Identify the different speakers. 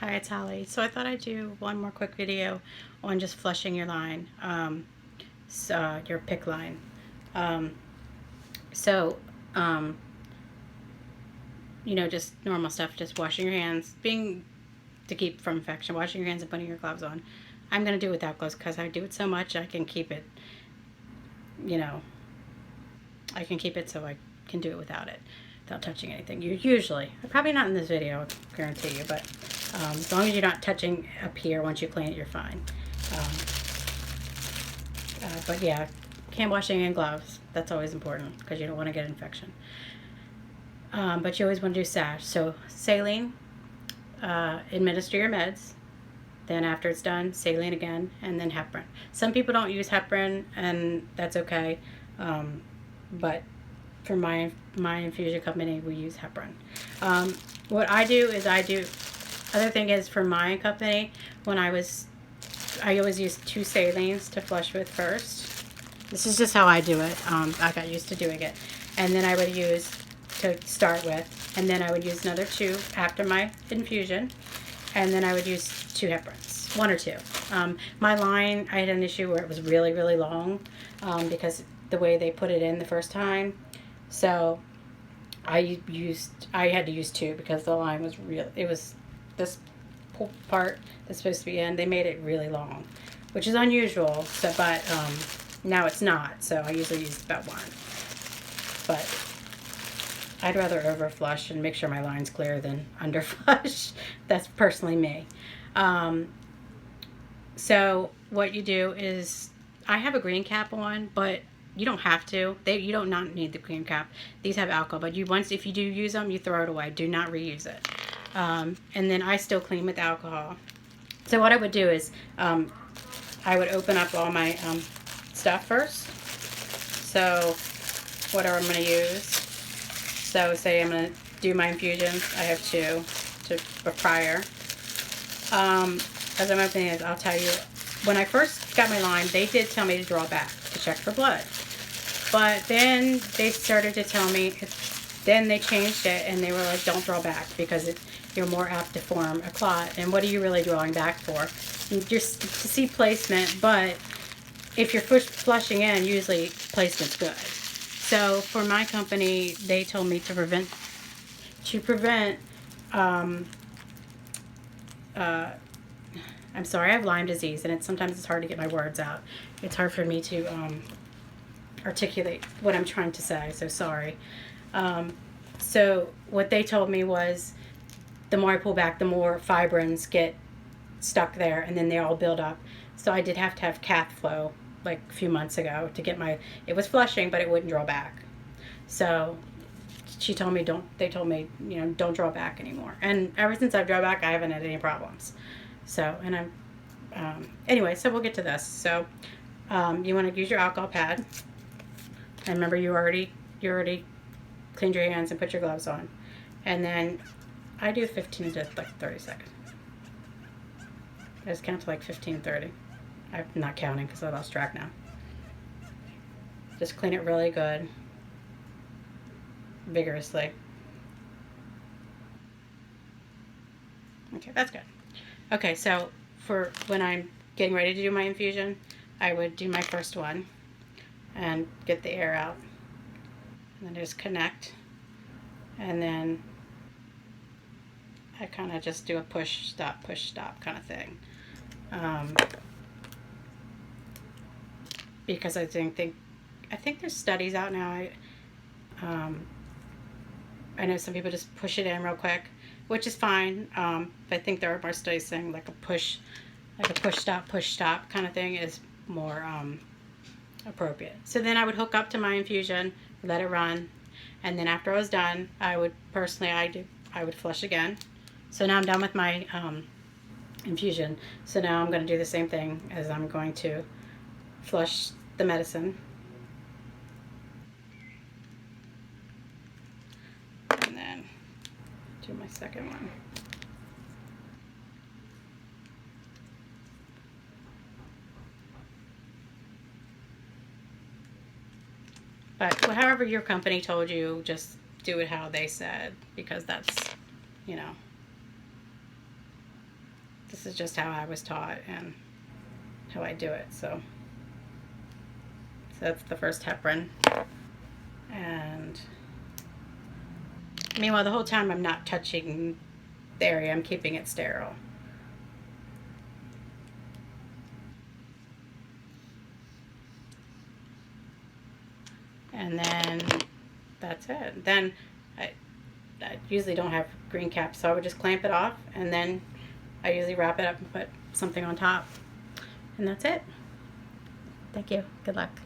Speaker 1: Hi, it's Holly. So I thought I'd do one more quick video on just flushing your line, your PICC line. Um, so, um, just normal stuff, just washing your hands, to keep from infection, washing your hands and putting your gloves on. I'm going to do it without gloves because I do it so much I can keep it, you know, I can keep it so I can do it without touching anything. Usually, probably not in this video, I guarantee you, but as long as you're not touching up here, once you clean it, you're fine. Um, but yeah, hand washing and gloves, that's always important because you don't want to get infection. But you always want to do SASH. So saline, administer your meds. Then after it's done, saline again, and then heparin. Some people don't use heparin, and that's okay. But for my infusion company, we use heparin. What I do is other thing is for my company, I always use 2 salines to flush with first. This is just how I do it. I got used to doing it. And then I would use to start with, and then I would use another 2 after my infusion, and then I would use 2 heparins, 1 or 2. My line, I had an issue where it was really, really long because the way they put it in the first time. So I had to use 2 because the line was this part that's supposed to be in, they made it really long, which is unusual. So, but now it's not. So I usually use about 1. But I'd rather over flush and make sure my line's clear than under flush. That's personally me. So what you do is, I have a green cap on, but you don't have to. You don't not need the green cap. These have alcohol, but if you do use them, you throw it away. Do not reuse it. And then I still clean with alcohol. So what I would do is, I would open up all my stuff first. So whatever I'm going to use. So say I'm going to do my infusions. I have 2 prior. As I'm opening it, I'll tell you, when I first got my Lyme, they did tell me to draw back to check for blood. But then they started to tell me, then they changed it and they were like, don't draw back because you're more apt to form a clot. And what are you really drawing back for? Just to see placement, but if you're flushing in, usually placement's good. So for my company, they told me to prevent I'm sorry, I have Lyme disease, and sometimes it's hard to get my words out. It's hard for me to articulate what I'm trying to say, so sorry. So what they told me was, the more I pull back, the more fibrins get stuck there, and then they all build up. So I did have to have cath flow like a few months ago to get it was flushing, but it wouldn't draw back. So they told me, don't draw back anymore. And ever since I've drawn back, I haven't had any problems. So, and anyway, so we'll get to this. So, you want to use your alcohol pad. And remember, you already cleaned your hands and put your gloves on. And then I do 15 to like 30 seconds. I just count to like 15, 30. I'm not counting because I lost track now. Just clean it really good, vigorously. Okay, that's good. Okay, so for when I'm getting ready to do my infusion, I would do my first one and get the air out. And then just connect. And then I kind of just do a push, stop kind of thing. Because I think there's studies out now. I know some people just push it in real quick, which is fine. But I think there are more studies saying like a push stop kind of thing is more appropriate. So then I would hook up to my infusion, let it run, and then after I was done, I would flush again. So now I'm done with my infusion. So now I'm going to do the same thing as I'm going to flush the medicine. And then do my second one. But however your company told you, just do it how they said, because that's, This is just how I was taught and how I do it. So that's the first heparin. And meanwhile, the whole time I'm not touching the area, I'm keeping it sterile. And then that's it. Then I usually don't have green caps, so I would just clamp it off, and then I usually wrap it up and put something on top. And that's it. Thank you. Good luck.